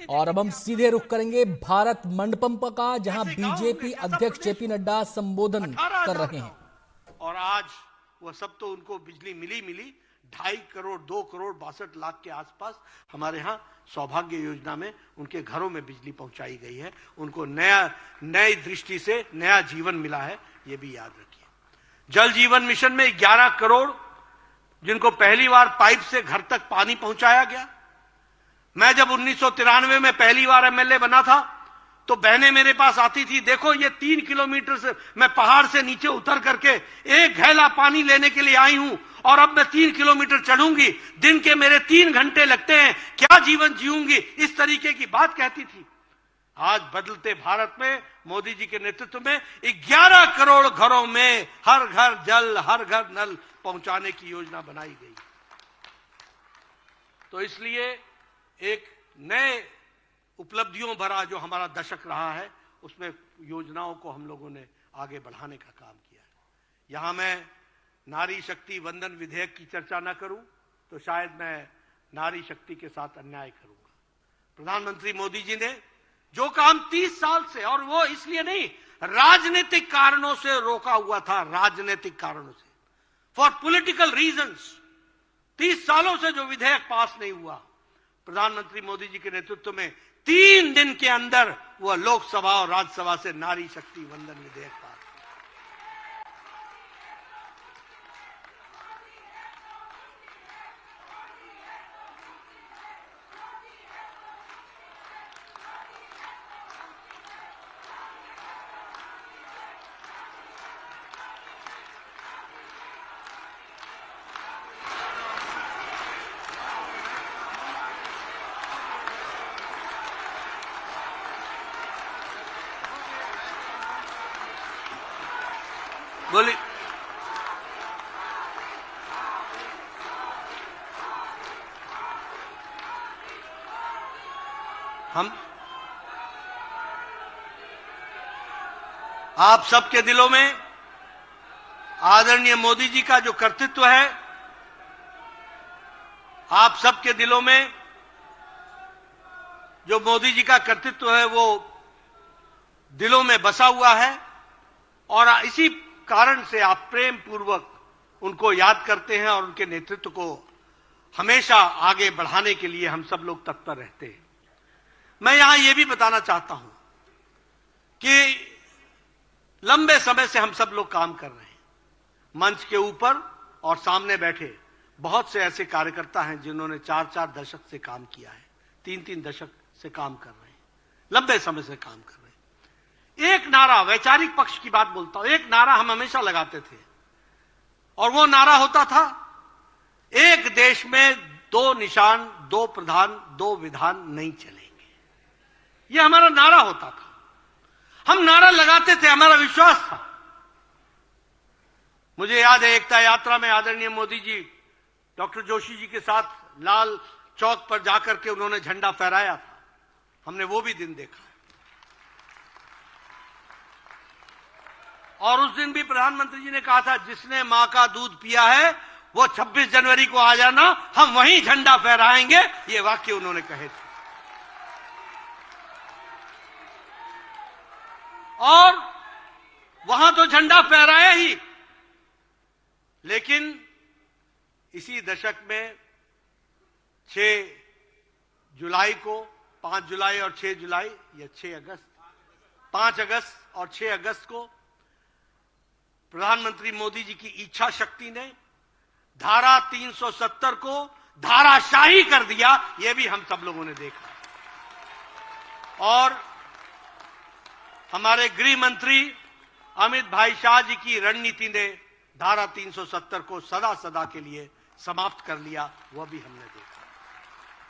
और अब हम सीधे रुख करेंगे भारत मंडपम का, जहां बीजेपी अध्यक्ष जेपी नड्डा संबोधन कर रहे हैं। और आज वह सब तो उनको बिजली मिली 2.5 करोड़ 2 करोड़ 62 लाख के आसपास हमारे यहाँ सौभाग्य योजना में उनके घरों में बिजली पहुंचाई गई है। उनको नई दृष्टि से नया जीवन मिला है, ये भी याद रखिए। जल जीवन मिशन में 11 करोड़ जिनको पहली बार पाइप से घर तक पानी पहुंचाया गया। मैं जब 1993 में पहली बार एमएलए बना था तो बहनें मेरे पास आती थी, देखो ये 3 किलोमीटर से मैं पहाड़ से नीचे उतर करके एक घैला पानी लेने के लिए आई हूं और अब मैं 3 किलोमीटर चढ़ूंगी, दिन के मेरे 3 घंटे लगते हैं, क्या जीवन जीऊंगी, इस तरीके की बात कहती थी। आज बदलते भारत में मोदी जी के नेतृत्व में 11 करोड़ घरों में हर घर जल, हर घर नल पहुंचाने की योजना बनाई गई। तो इसलिए एक नए उपलब्धियों भरा जो हमारा दशक रहा है, उसमें योजनाओं को हम लोगों ने आगे बढ़ाने का काम किया है। यहां मैं नारी शक्ति वंदन विधेयक की चर्चा न करूं तो शायद मैं नारी शक्ति के साथ अन्याय करूंगा। प्रधानमंत्री मोदी जी ने जो काम 30 साल से, और वो इसलिए नहीं, राजनीतिक कारणों से रोका हुआ था, राजनीतिक कारणों से, फॉर पॉलिटिकल रीजंस 30 सालों से जो विधेयक पास नहीं हुआ, प्रधानमंत्री मोदी जी के नेतृत्व में 3 दिन के अंदर वह लोकसभा और राज्यसभा से नारी शक्ति वंदन विधेयक पास। बोली हम आप सबके दिलों में आदरणीय मोदी जी का जो कर्तृत्व है, आप सबके दिलों में जो मोदी जी का कर्तृत्व है वो दिलों में बसा हुआ है और इसी कारण से आप प्रेम पूर्वक उनको याद करते हैं और उनके नेतृत्व को हमेशा आगे बढ़ाने के लिए हम सब लोग तत्पर रहते हैं। मैं यहां यह भी बताना चाहता हूं कि लंबे समय से हम सब लोग काम कर रहे हैं। मंच के ऊपर और सामने बैठे बहुत से ऐसे कार्यकर्ता हैं जिन्होंने 4-4 दशक से काम किया है, 3-3 दशक से काम कर रहे हैं, लंबे समय से काम कर रहे हैं। एक नारा, वैचारिक पक्ष की बात बोलता हूं, एक नारा हम हमेशा लगाते थे और वो नारा होता था, एक देश में 2 निशान 2 प्रधान 2 विधान नहीं चलेंगे। ये हमारा नारा होता था, हम नारा लगाते थे, हमारा विश्वास था। मुझे याद है एकता यात्रा में आदरणीय मोदी जी डॉक्टर जोशी जी के साथ लाल चौक पर जाकर के उन्होंने झंडा फहराया था, हमने वो भी दिन देखा। और उस दिन भी प्रधानमंत्री जी ने कहा था, जिसने मां का दूध पिया है वो 26 जनवरी को आ जाना, हम वहीं झंडा फहराएंगे, ये वाक्य उन्होंने कहे थे। और वहां तो झंडा फहराया ही, लेकिन इसी दशक में 6 जुलाई को, 5 जुलाई और 6 जुलाई या 6 अगस्त, 5 अगस्त और 6 अगस्त को प्रधानमंत्री मोदी जी की इच्छा शक्ति ने धारा 370 को धाराशाही कर दिया, यह भी हम सब लोगों ने देखा। और हमारे गृह मंत्री अमित भाई शाह जी की रणनीति ने धारा 370 को सदा सदा के लिए समाप्त कर लिया, वह भी हमने देखा।